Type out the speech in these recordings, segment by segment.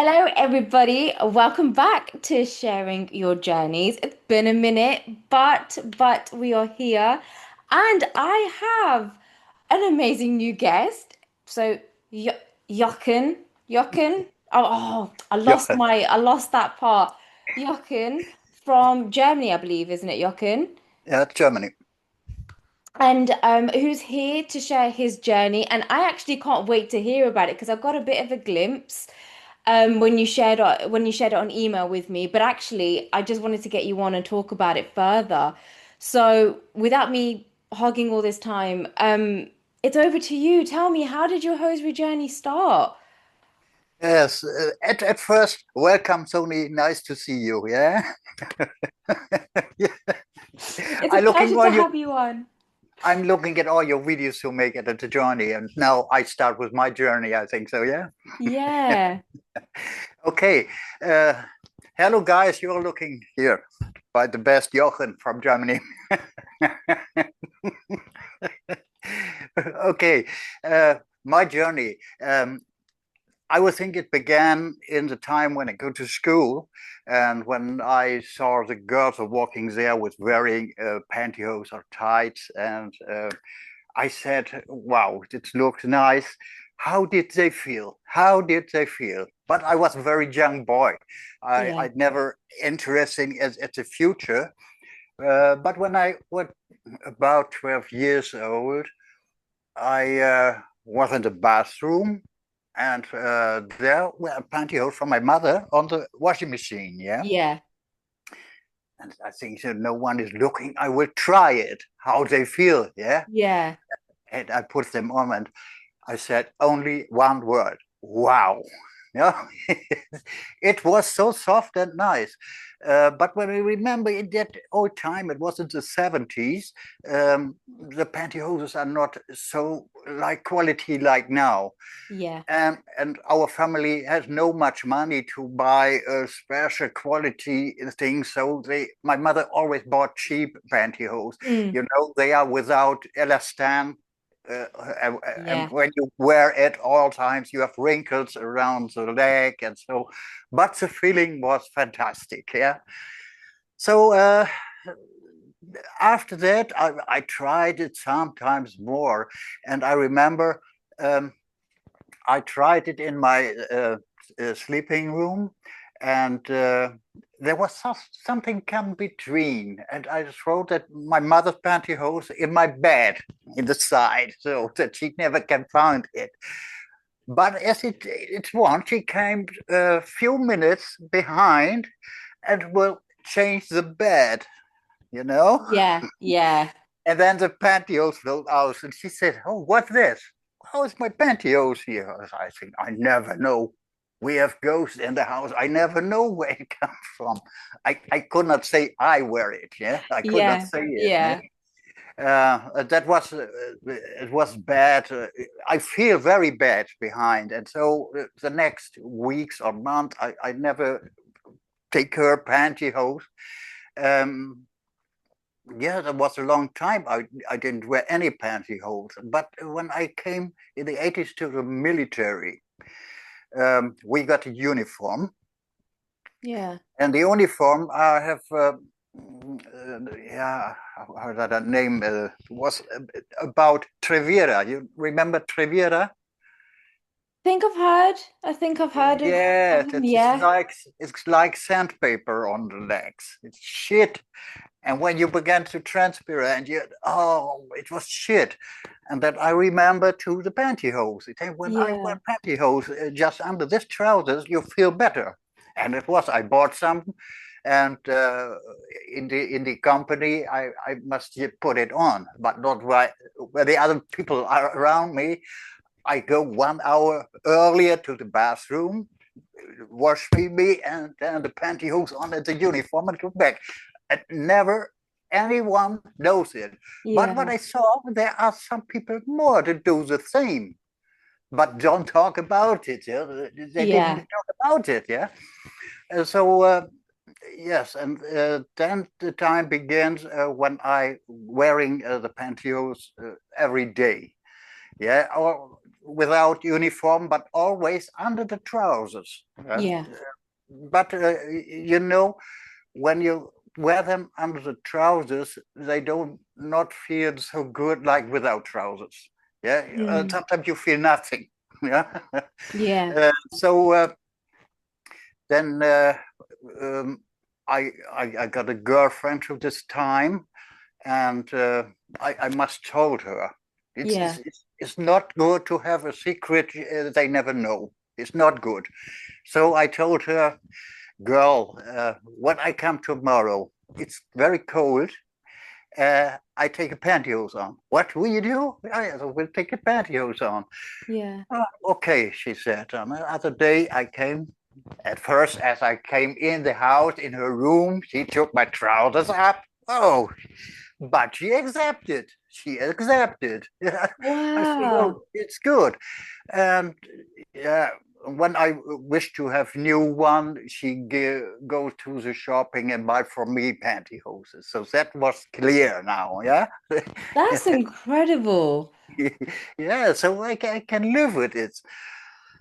Hello, everybody. Welcome back to sharing your journeys. It's been a minute, but we are here, and I have an amazing new guest. So, jo Jochen, Jochen. Jochen. I lost that part. Jochen from Germany, I believe, isn't it, Jochen? Yeah, Germany. And who's here to share his journey. And I actually can't wait to hear about it because I got a bit of a glimpse when you shared it on email with me. But actually, I just wanted to get you on and talk about it further. So without me hogging all this time, it's over to you. Tell me, how did your hosiery journey start? Yes, at first, welcome, Soni. Nice to see you. Yeah, yeah. It's a I looking pleasure all to your. have you on. I'm looking at all your videos you make at the journey, and now I start with my journey. I think so. Yeah. Yeah. Okay. Uh, Hello, guys. You're looking here by the best Jochen from Germany. Okay. Uh, my journey. I would think it began in the time when I go to school and when I saw the girls are walking there with wearing pantyhose or tights. And I said, wow, it looks nice. How did they feel? How did they feel? But I was a very young boy. Yeah. I'd never interested at the future. But when I was about 12 years old, I was in the bathroom and there were pantyhose from my mother on the washing machine. Yeah. Yeah. And I think so no one is looking. I will try it, how they feel. Yeah. Yeah. And I put them on and I said only one word. Wow. Yeah. It was so soft and nice. But when I remember in that old time, it was in the 70s, the pantyhoses are not so like quality like now. Yeah. And our family has no much money to buy a special quality thing. So my mother always bought cheap pantyhose. Mm. You know, they are without elastan. Uh, and Yeah. when you wear it all times, you have wrinkles around the leg, and so. But the feeling was fantastic. Yeah. So after that, I tried it sometimes more, and I remember. Um, I tried it in my sleeping room, and there was something come between, and I threw that my mother's pantyhose in my bed in the side, so that she never can find it. But as it won, she came a few minutes behind and will change the bed, you know. Yeah. Yeah. And then the pantyhose fell out, and she said, "Oh, what's this? How is my pantyhose here?" I think I never know. We have ghosts in the house. I never know where it comes from. I could not say I wear it. Yeah, I could not Yeah. say it. Yeah? Yeah. That was it was bad. I feel very bad behind, and so the next weeks or month, I never take her pantyhose. Um, yeah, that was a long time. I didn't wear any pantyhose. But when I came in the 80s to the military, we got a uniform. Yeah. And the uniform I have, yeah, how did that name was about Trevira. You remember Trevira? I think I've heard of Yeah, them. Yeah. it's like sandpaper on the legs. It's shit. And when you began to transpire and you, oh, it was shit. And that I remember to the pantyhose. It said, when I wear Yeah. pantyhose just under this trousers, you feel better. And it was, I bought some. And in the company, I must put it on, but not where the other people are around me. I go 1 hour earlier to the bathroom, wash me, and then the pantyhose on at the uniform and go back. And never anyone knows it. But what Yeah. I saw, there are some people more to do the same, but don't talk about it. Yeah? They didn't Yeah. talk about it. Yeah. So yes, and then the time begins when I wearing the pantyhose every day. Yeah, or without uniform, but always under the trousers. Yeah? Yeah. But you know, when you wear them under the trousers, they don't not feel so good like without trousers. Yeah, Mm. sometimes you feel nothing. Yeah, Yeah. so then um, I got a girlfriend through this time, and I must told her Yeah. it's not good to have a secret they never know. It's not good. So I told her, girl, when I come tomorrow, it's very cold. I take a pantyhose on. What will you do? I will take a pantyhose on. Yeah. "Oh, okay," she said. The other day I came, at first, as I came in the house, in her room, she took my trousers up. Oh, but she accepted. She accepted. I said, Wow. "Oh, it's good." And yeah, when I wish to have new one, she go to the shopping and buy for me pantyhoses. So that was clear now. Yeah. That's incredible. Yeah, so I can live with it.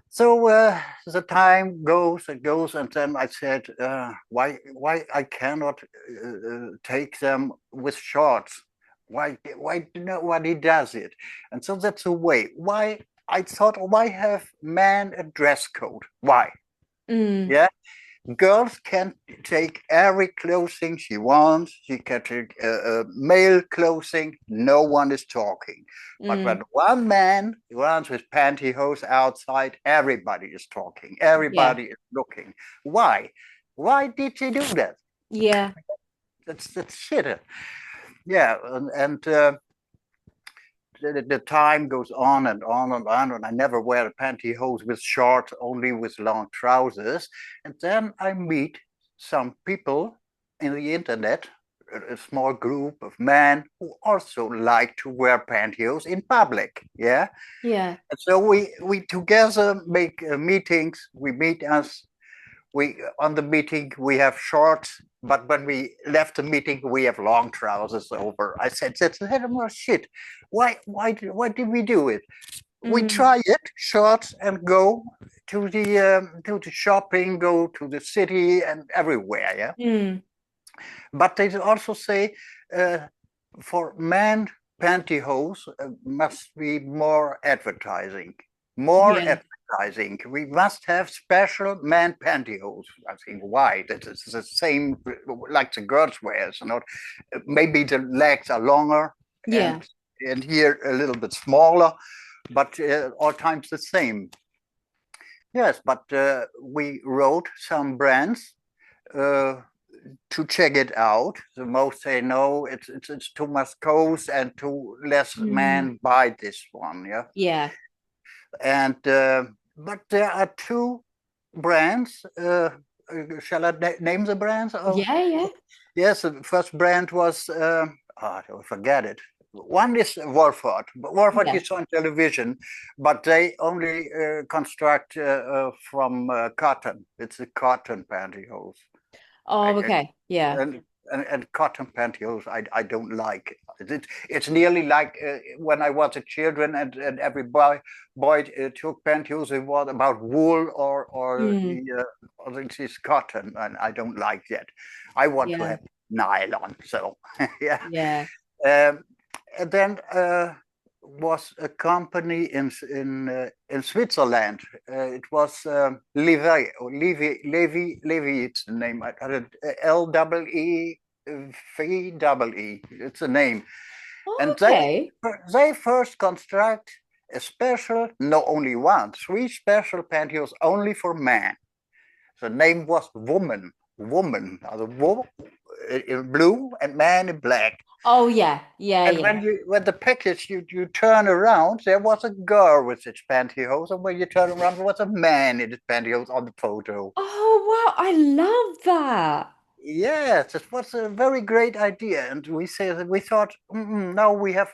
So the time goes and goes, and then I said, why I cannot take them with shorts? Why nobody does it? And so that's the way. Why I thought, why have men a dress code? Why? Mm. Yeah, girls can take every clothing she wants. She can take male clothing. No one is talking. But when Mm. one man runs with pantyhose outside, everybody is talking. Yeah. Everybody is looking. Why? Why did she do that? Yeah. That's shit. Yeah, and the time goes on and on and on, and I never wear a pantyhose with shorts, only with long trousers. And then I meet some people in the internet, a small group of men who also like to wear pantyhose in public. Yeah. Yeah. And so we together make meetings. We meet us we on the meeting we have shorts, but when we left the meeting we have long trousers over. I said, that's more shit. Why did we do it? We Mm. try it shorts and go to the shopping, go to the city and everywhere. Yeah, Mm. but they also say uh, for men pantyhose must be more advertising, more Yeah. advertising. We must have special man pantyhose. I think why? That is the same like the girls wears. Not maybe the legs are longer Yeah. and here a little bit smaller, but all times the same. Yes, but we wrote some brands uh, to check it out. The most say no, it's too much cost and too less Mm. man buy this one. Yeah, Yeah. and but there are two brands. Shall I name the brands? Oh, Yeah. Yeah. yes. The first brand was I forget it. One is Wolford. Wolford Yeah. is on television, but they only construct from cotton. It's a cotton pantyhose. Oh, I, okay. Yeah. and and cotton pantyhose I don't like. It's nearly like when I was a children and every boy took pantyhose. It was about wool Mm. or this cotton, and I don't like that. I want to Yeah. have nylon. So yeah. Yeah. Um, and then was a company in Switzerland. It was Levi, Levi. It's the name. I got it. LEE. It's the name. Oh, And okay. they first construct a special, no, only one, three special pantyhose only for men. The name was Woman. Woman, in blue and man in black. Oh, yeah. Yeah. And Yeah. when the package you turn around, there was a girl with its pantyhose, and when you turn around, there was a man in his pantyhose on the photo. Oh, wow. I love that. Yes, it was a very great idea, and we thought, now we have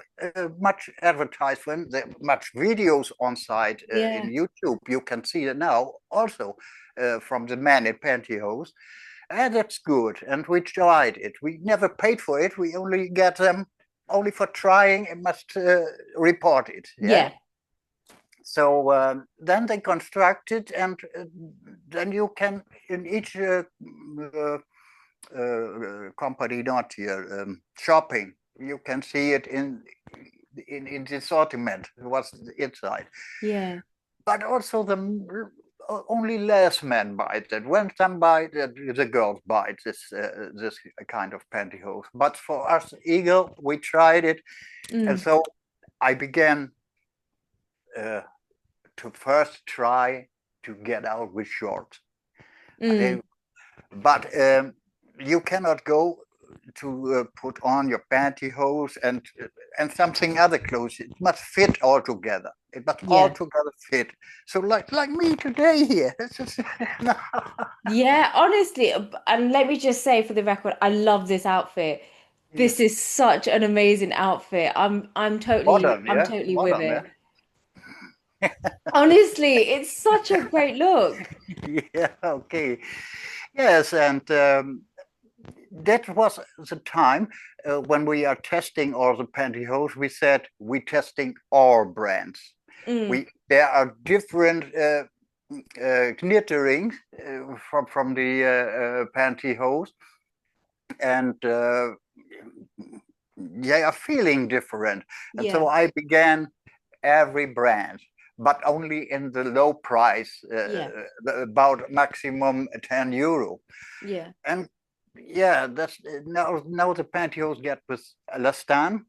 much advertisement, much videos on site in Yeah. YouTube. You can see it now also from the man in pantyhose, and that's good. And we tried it. We never paid for it. We only get them only for trying and must report it. Yeah. Yeah. So then they construct it, and then you can in each company, not here, shopping, you can see it in the assortment, what's inside. Yeah. But also only less men buy it. When some buy it, the girls buy it, this kind of pantyhose. But for us, Eagle, we tried it, and Mm. so I began uh, to first try to get out with shorts. Mm. But you cannot go to put on your pantyhose and something other clothes. It must fit all together. It must all Yeah. together fit. So like me today here. Yeah, honestly, and let me just say for the record, I love this outfit. Yeah. This is such an amazing outfit. Modern, I'm yeah, totally with modern, yeah. it. Honestly, it's such a great look. Yeah, okay. Yes, and that was the time when we are testing all the pantyhose. We said we testing all brands. Mm. There are different knitting from the pantyhose, and they are feeling different. And so Yeah. I began every brand, but only in the low price, Yeah. about maximum €10. Yeah. And yeah, that's now the pantyhose get with elastan,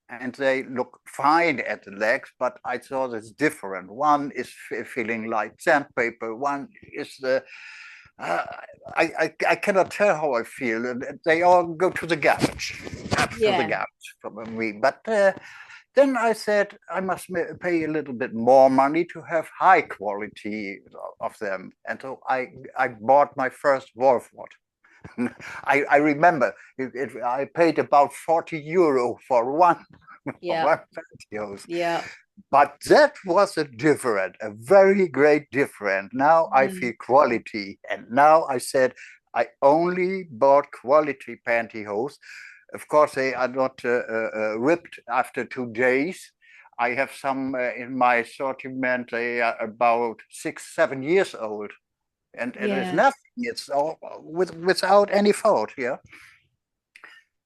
and they look fine at the legs, but I thought it's different. One is feeling like sandpaper. One is uh, I cannot tell how I feel. They all go to the garbage, to the Yeah. garbage from me. But then I said I must pay a little bit more money to have high quality of them, and so I bought my first Wolford. I remember I paid about €40 for one for Yeah. one pantyhose. Yeah. But that was a very great difference. Now I feel Mm. quality, and now I said I only bought quality pantyhose. Of course, they are not ripped after 2 days. I have some in my assortment. They are about 6, 7 years old, and it's Yeah. nothing. It's all without any fault. Yeah,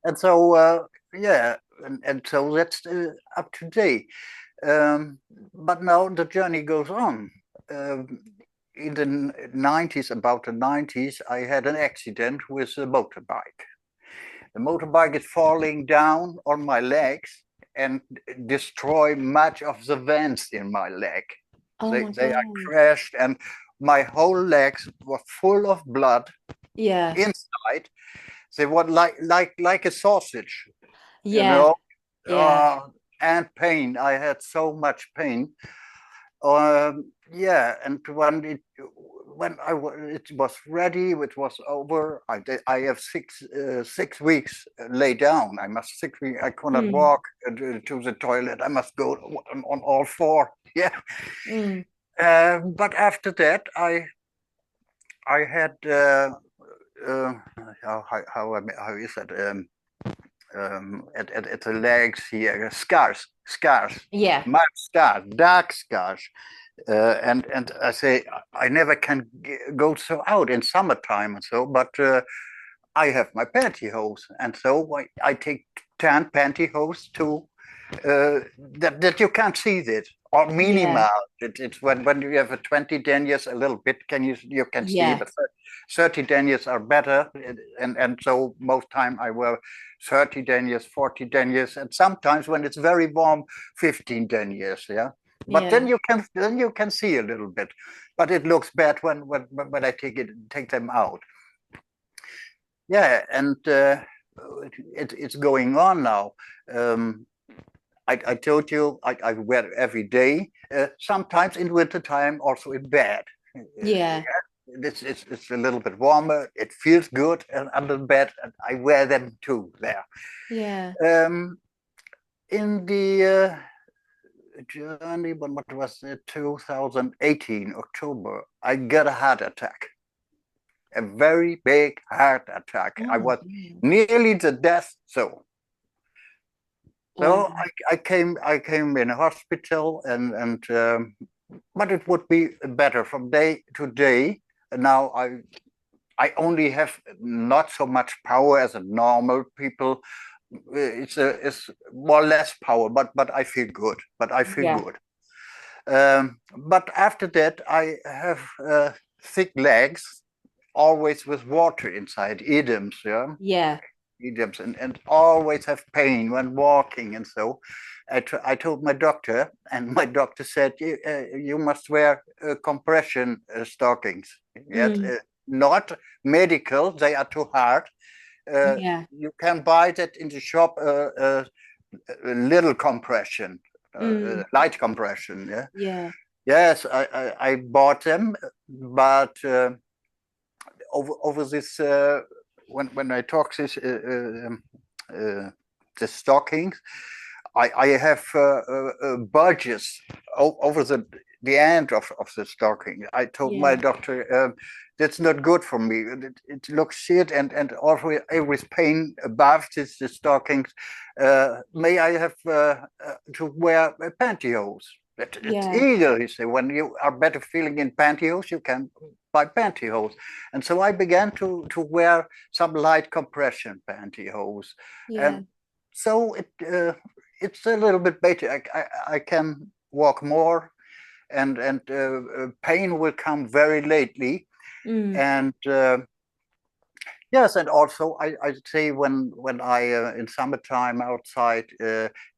and so yeah, and so that's up to date. But now the journey goes on. Um, in the 90s, about the 90s, I had an accident with a motorbike. The motorbike is falling down on my legs and destroy much of the veins in my leg. Oh my They are God. crashed, and my whole legs were full of blood Yeah. inside. They were like a sausage, you Yeah. know, Yeah. and pain. I had so much pain. Yeah, and it was ready, it was over. I have 6 weeks lay down. I must 6 weeks. I could not Mm. walk to the toilet. I must go on all four. Yeah. Mm. But after that, I had uh, how is that at the legs here, scars, Yeah. mark scars, dark scars. And I say I never can go so out in summertime and so, but I have my pantyhose, and so I take 10 pantyhose to that you can't see it or Yeah. minimal. It's when you have a 20 deniers a little bit you can see, Yeah. but 30 deniers are better, and so most time I wear 30 deniers, 40 deniers, and sometimes when it's very warm, 15 deniers. Yeah, but Yeah. then you can see a little bit, but it looks bad when I take them out. Yeah, and it's going on now. Um, I told you I wear it every day. Sometimes in winter time, also in bed. Yeah. Yeah, it's a little bit warmer. It feels good and under bed, and I wear them too there. Yeah. Um, in the journey, but what was it? 2018 October, I got a heart attack. A very big heart attack. Oh I my was God. nearly the death zone. Wow. So I came in a hospital, and but it would be better from day to day. Now I only have not so much power as a normal people. It's more or less power, but I feel good. But I feel Yeah. good. But after that, I have thick legs, always with water inside, edams, yeah, Yeah. edams, and always have pain when walking. And so I told my doctor, and my doctor said, you must wear compression stockings. Yet, Mm. not medical, they are too hard. Yeah. You can buy that in the shop, a little compression, Mm. light compression. Yeah. Yeah. Yes, I bought them, but over this when I talk this the stockings, I have bulges over the end of the stocking. I told my Yeah. doctor that's not good for me. It looks shit, and also every pain above the stockings. May I have to wear pantyhose? It's Yeah. easier, you say. When you are better feeling in pantyhose, you can buy pantyhose. And so I began to wear some light compression pantyhose. Yeah. And so it's a little bit better. I can walk more, and pain will come very lately. Mm. And yes, and also I say when I in summertime outside,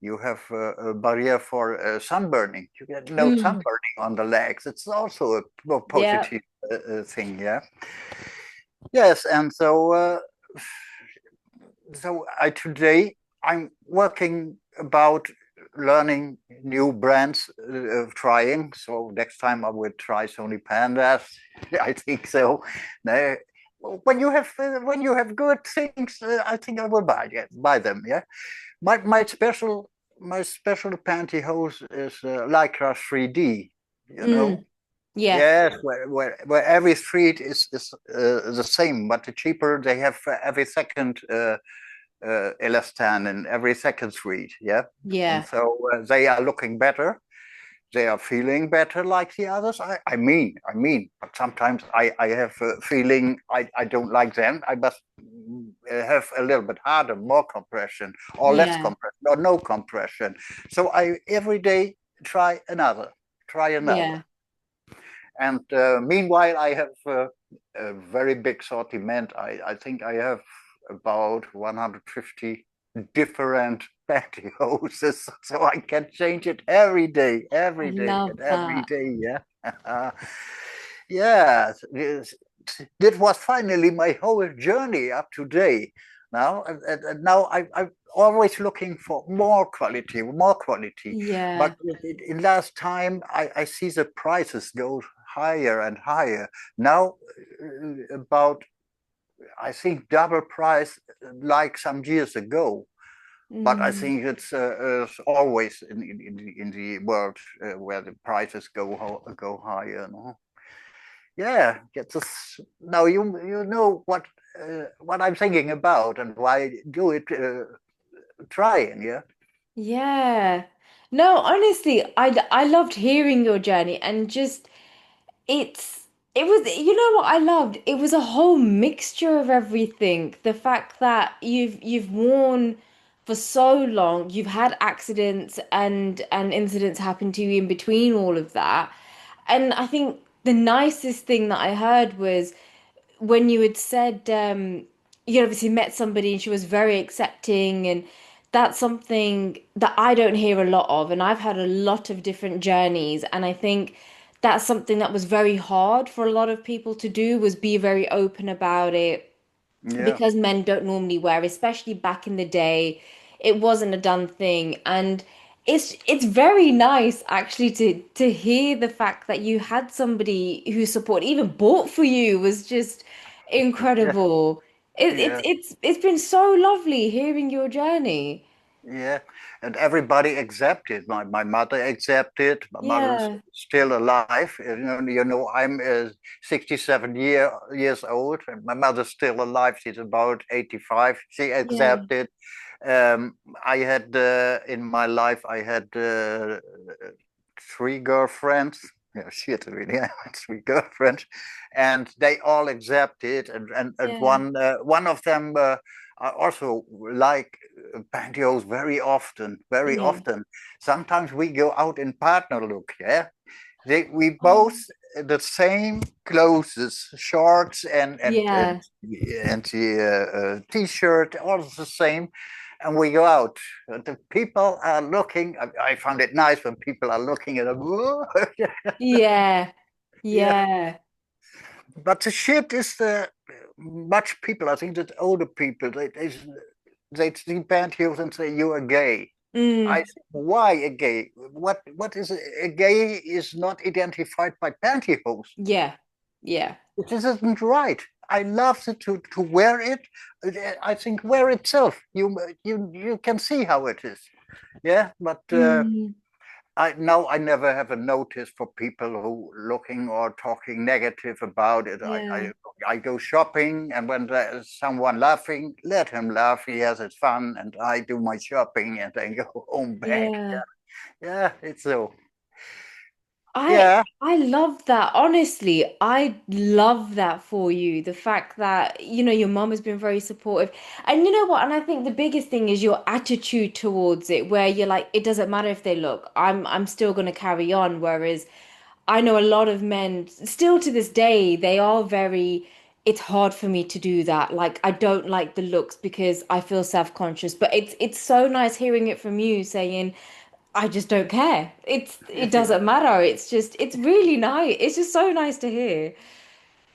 you have a barrier for sunburning. You get no Mm. sunburning on the legs. It's also a Yeah. positive thing. Yeah. Yes, and so I today I'm working about learning new brands, trying. So next time I will try Sony Pandas. I think so. No, when you have good things, I think I will buy them. Yeah, my special pantyhose is Lycra 3D. You know. Mm. Yeah. Yes, where every street is the same, but the cheaper they have every second elastan in every second street. Yeah, and Yeah. so they are looking better. They are feeling better like the others. I mean, but sometimes I have a feeling I don't like them. I must have a little bit harder, more compression, or less Yeah. compression, or no compression. So I every day try another. Yeah. And meanwhile, I have a very big sortiment. I think I have about 150 different pantyhoses, so I can change it I every day, love and every that. day. Yeah, yeah. This was finally my whole journey up to date. Now, and now I'm always looking for more quality, more quality. But Yeah. in last time, I see the prices go higher and higher. Now, about I think double price like some years ago. But I Mm. think it's always in the world where the prices go higher. No? Yeah, get this. Now you know what I'm thinking about and why I do it. Trying, yeah, Yeah. No, honestly, I loved hearing your journey and just it was, you know what I loved? It was a whole mixture of everything. The fact that you've worn for so long, you've had accidents and incidents happen to you in between all of that. And I think the nicest thing that I heard was when you had said you obviously met somebody and she was very accepting, and that's something that I don't hear a lot of, and I've had a lot of different journeys, and I think that's something that was very hard for a lot of people to do, was be very open about it, yeah, because men don't normally wear, especially back in the day, it wasn't a done thing. And it's very nice actually to hear the fact that you had somebody who support, even bought for you, was just yeah, incredible. yeah. It's been so lovely hearing your journey. Yeah, and everybody accepted. My mother accepted. My mother's Yeah, still alive. I'm 67 years old, and my mother's still alive. She's about 85. She yeah, accepted. I had in my life, I had three girlfriends. shit, really, I had three girlfriends, and they all accepted, and Yeah. one of them I also like pantyhose very often, very Yeah. often. Sometimes we go out in partner look, yeah. We both Oh, the same clothes, shorts yeah. and the t-shirt, all the same, and we go out. The people are looking. I found it nice when people are looking at them. Yeah. Yeah, Yeah. but the shit is the much people. I think that older people they see pantyhose and say you are gay. I Mm. think, why a gay? What is a gay is not identified by pantyhose. Yeah. Yeah. This isn't right. I love to wear it. I think wear itself. You can see how it is. Yeah, but Mm. I never have a notice for people who looking or talking negative about it. Yeah. I go shopping, and when there's someone laughing, let him laugh. He has his fun, and I do my shopping and then go home back. Yeah. Yeah, it's so. I Yeah, I love that. Honestly, I love that for you. The fact that, your mom has been very supportive. And you know what? And I think the biggest thing is your attitude towards it, where you're like, it doesn't matter if they look, I'm still gonna carry on. Whereas I know a lot of men, still to this day, they are very, it's hard for me to do that. Like I don't like the looks because I feel self-conscious. But it's so nice hearing it from you saying I just don't care. It yeah. doesn't matter. It's really nice. It's just so nice to hear.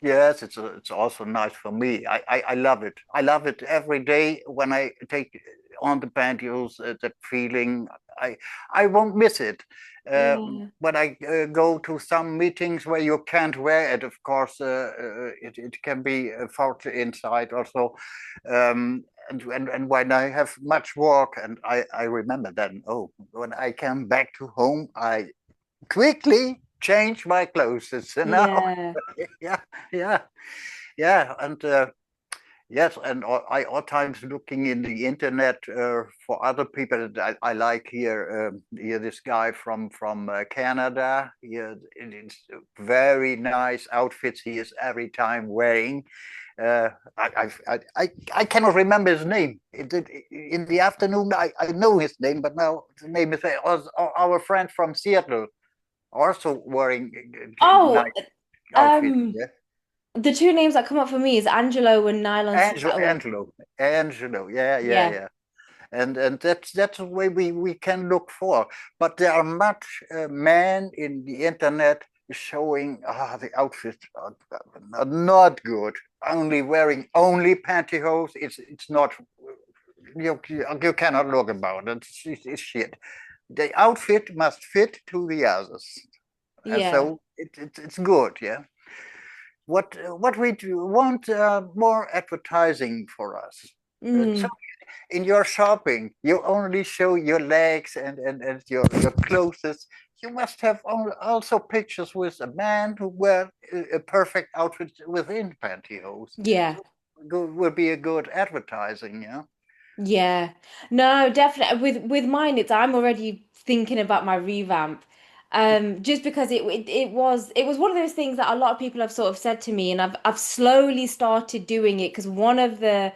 Yes, it's also nice for me. I love it. I love it every day when I take on the pantyhose. That feeling, I I won't miss it. Uh, Yeah. when I go to some meetings where you can't wear it, of course, it can be faulty inside also. And when I have much work, and I remember then, oh, when I come back to home, I quickly change my clothes. So now, Yeah. yeah, yeah, yeah, and yes, and I all times looking in the internet for other people. I like here this guy from Canada. It's very nice outfits he is every time wearing. Uh, I cannot remember his name. In the afternoon, I know his name, but now the name is our friend from Seattle also wearing nice Oh, outfits. um, Yeah, the two names that come up for me is Angelo and Nylon Seattle. Angelo. Yeah, yeah, Yeah. yeah. And that's the way we can look for. But there are much men in the internet showing the outfits are not good. Only wearing only pantyhose. It's not. You cannot look about it. It's shit. The outfit must fit to the others, and Yeah. so it's good. Yeah. What we do want more advertising for us. So Mm. in your shopping, you only show your legs and your clothes. You must have also pictures with a man who wear a perfect outfit within pantyhose. Yeah. So will be a good advertising, yeah. Yeah. No, definitely. With mine, it's I'm already thinking about my revamp. Just because it was one of those things that a lot of people have sort of said to me, and I've slowly started doing it because one of the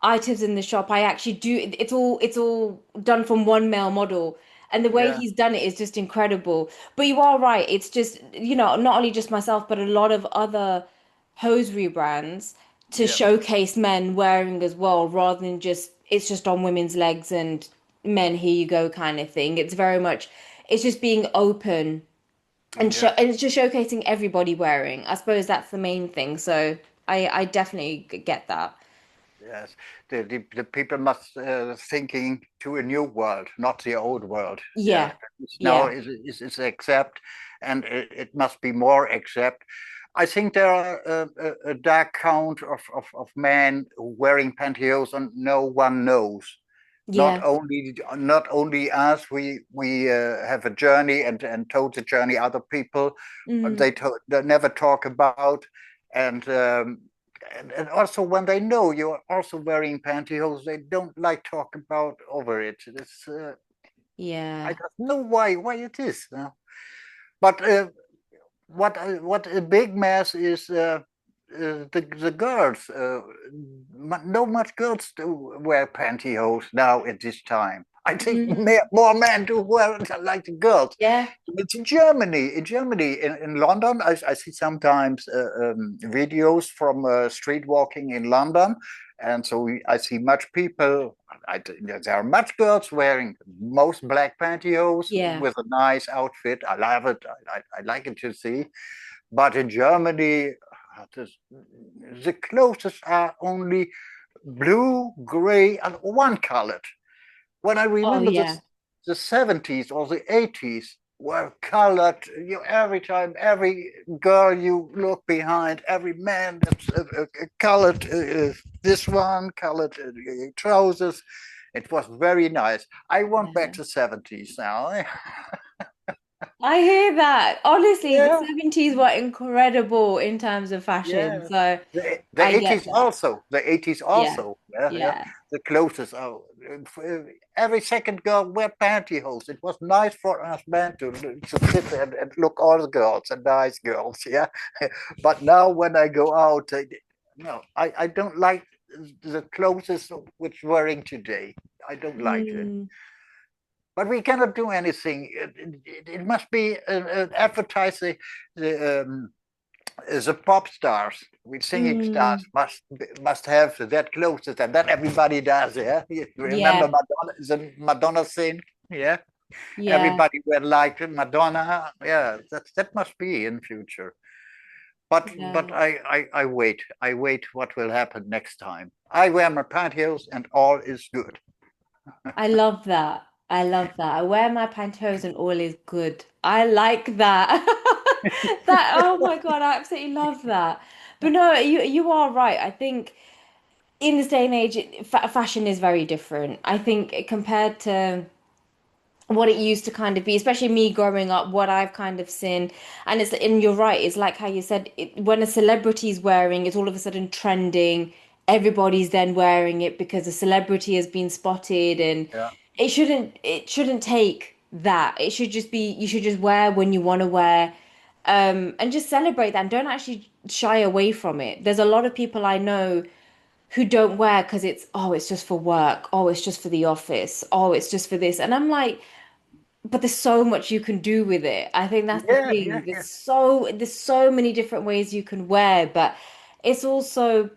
items in the shop I actually do it's all done from one male model. And the way Yeah, he's done it is just incredible. But you are right, it's just, not only just myself, but a lot of other hosiery brands to yeah, showcase men wearing as well, rather than just it's just on women's legs and men, here you go kind of thing. It's very much it's just being open yes, and it's just showcasing everybody wearing. I suppose that's the main thing. So I definitely get that. yes. The people must thinking to a new world, not the old world. Yeah, Yeah. it's now Yeah. is accept, and it must be more accept. I think there are a dark count of men wearing pantyhose and no one knows. Yeah. Not only us, we have a journey and told the journey other people, Mm. they never talk about, and, and also when they know you're also wearing pantyhose, they don't like talk about over it. I Yeah. don't know why it is. But what a big mess is the girls. No much girls do wear pantyhose now at this time. I think Mm, more men do wear it like the girls. yeah, It's in Germany. In London, I see sometimes videos from street walking in London, and so I see much people. There are much girls wearing most black pantyhose yeah, with a nice outfit. I love it. I like it to see. But in Germany, the, the clothes are only blue, gray, and one colored. When I oh remember yeah, the 70s or the 80s were colored. You every time, every girl you look behind, every man that's colored. This one colored trousers. It was very nice. I want back yeah. to 70s now. I hear that. Honestly, the Yeah, 70s were incredible in terms of fashion. yeah. So The I get 80s that. also. The 80s Yeah. also. Yeah, yeah. Yeah. The clothes are every second girl wear pantyhose. It was nice for us men to sit and look all the girls and nice girls. Yeah. But now when I go out, no, I don't like the clothes which wearing today. I don't like it. Mm, But we cannot do anything. It must be advertising the the pop stars with singing stars mm, must have that clothes and that everybody does. Yeah, you remember yeah. Madonna, the Madonna scene? Yeah, Yeah. everybody were like Madonna. Yeah, that must be in future. But Yeah. I wait. I wait what will happen next time. I wear my pantyhose and all is good. I love that. I love that. I wear my pantyhose and all is good. I like that. That, oh my God, I absolutely love that. But no, you are right. I think in this day and age, fashion is very different. I think compared to what it used to kind of be, especially me growing up, what I've kind of seen. And you're right, it's like how you said, when a celebrity's wearing, it's all of a sudden trending. Everybody's then wearing it because a celebrity has been spotted, and Yeah. it shouldn't take that. It should just be, you should just wear when you want to wear, and just celebrate that and don't actually shy away from it. There's a lot of people I know who don't wear because it's just for work, oh, it's just for the office, oh, it's just for this. And I'm like, but there's so much you can do with it. I think that's the Yeah, yeah, thing. There's yeah. so many different ways you can wear, but it's also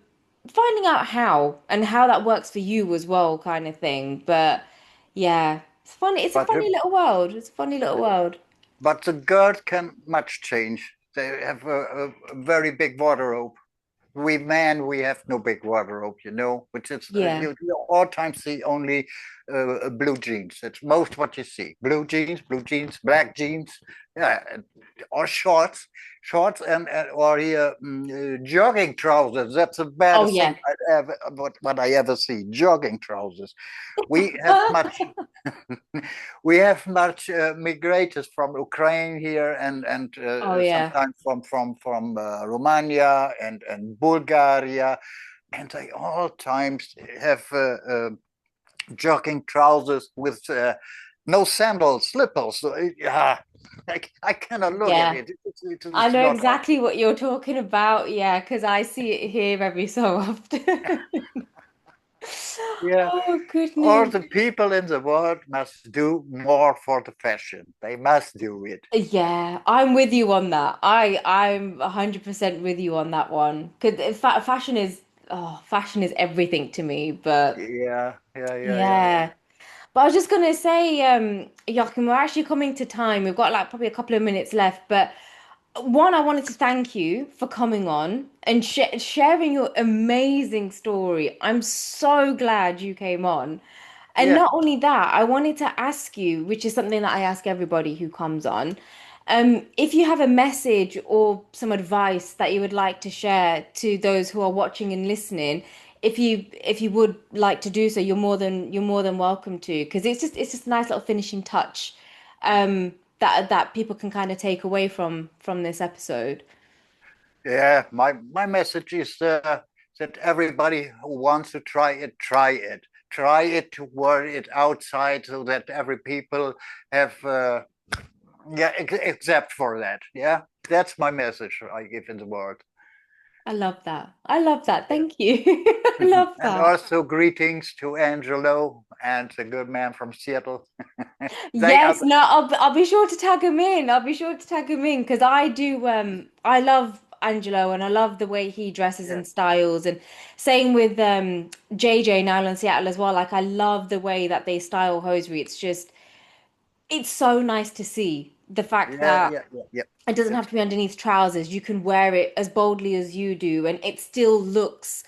finding out how and how that works for you as well, kind of thing. But yeah, it's funny. It's a But funny little world. It's a funny little world. but the girls can much change. They have a very big wardrobe. We men, we have no big wardrobe, which is Yeah. you all times see only blue jeans. It's most what you see: blue jeans, black jeans, yeah, or shorts, and or here jogging trousers. That's the Oh baddest thing yeah. I ever what I ever see. Jogging trousers. We have much we have much migrators from Ukraine here, and Oh yeah. sometimes from Romania and Bulgaria, and they all times have jogging trousers with no sandals, slippers. So, yeah, I cannot look at Yeah. it. I It's know not. exactly what you're talking about. Yeah, because I see it here every so often. Yeah, Oh all goodness. the people in the world must do more for the fashion. They must do it. Yeah, I'm with you on that. I'm 100% with you on that one. Because fashion is everything to me. But Yeah, yeah, yeah, yeah, yeah. yeah. But I was just gonna say, Joachim, we're actually coming to time. We've got like probably a couple of minutes left. But one, I wanted to thank you for coming on and sharing your amazing story. I'm so glad you came on. And Yeah. not only that, I wanted to ask you, which is something that I ask everybody who comes on, if you have a message or some advice that you would like to share to those who are watching and listening, if you would like to do so, you're more than welcome to, because it's just a nice little finishing touch, that people can kind of take away from this episode. Yeah, my message is that everybody who wants to try it, try it. Try it to wear it outside so that every people have Yeah, except for that. Yeah, that's my message I give in the world. I love that. I love that. Yeah. Thank you. I love And that. also greetings to Angelo and the good man from Seattle. They are, Yes, no, I'll be sure to tag him in. I'll be sure to tag him in because I do I love Angelo and I love the way he dresses yeah, and styles, and same with JJ now in Seattle as well. Like I love the way that they style hosiery. It's so nice to see the fact yeah, that yeah, yeah, yeah. it doesn't have It's to be underneath trousers. You can wear it as boldly as you do, and it still looks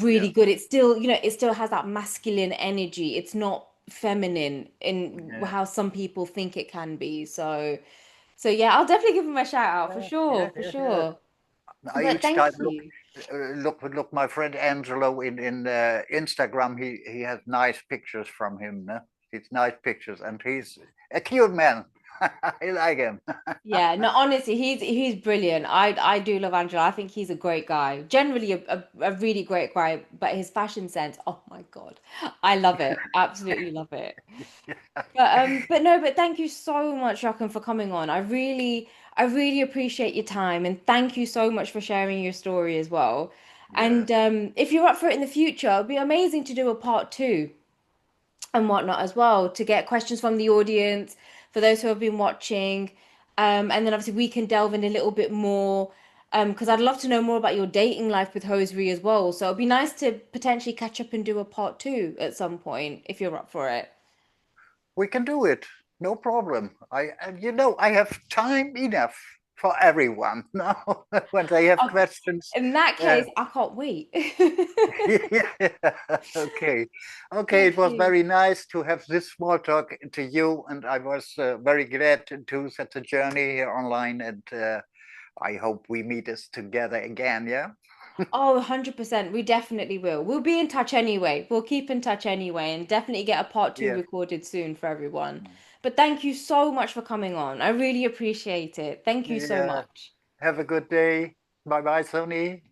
yeah, really good. It still, it still has that masculine energy. It's not feminine in yeah, how some people think it can be. So yeah, I'll definitely give him a shout out for yeah, sure, yeah, for yeah, yeah. sure. I But each time thank you. look. My friend Angelo in Instagram. He has nice pictures from him. No? It's nice pictures, and he's a cute man. I like him. Yeah, no, honestly, he's brilliant. I do love Angela. I think he's a great guy. Generally a really great guy, but his fashion sense, oh my God. I love it. Absolutely love it. But no, but thank you so much, Jochen, for coming on. I really appreciate your time and thank you so much for sharing your story as well. Yeah, And if you're up for it in the future, it'd be amazing to do a part two and whatnot as well to get questions from the audience for those who have been watching. And then obviously we can delve in a little bit more because I'd love to know more about your dating life with Hosiery as well. So it'd be nice to potentially catch up and do a part two at some point if you're up for it. we can do it. No problem. And I have time enough for everyone. Now, when they have Okay. questions, In that uh, case, I can't wait. yeah. Okay. Okay, Thank it was you. very nice to have this small talk to you, and I was very glad to set the journey here online, and I hope we meet us together again. Yeah. Oh, 100%. We definitely will. We'll be in touch anyway. We'll keep in touch anyway and definitely get a part two Yeah. recorded soon for everyone. But thank you so much for coming on. I really appreciate it. Thank you so Yeah. much. Have a good day. Bye bye, Sony.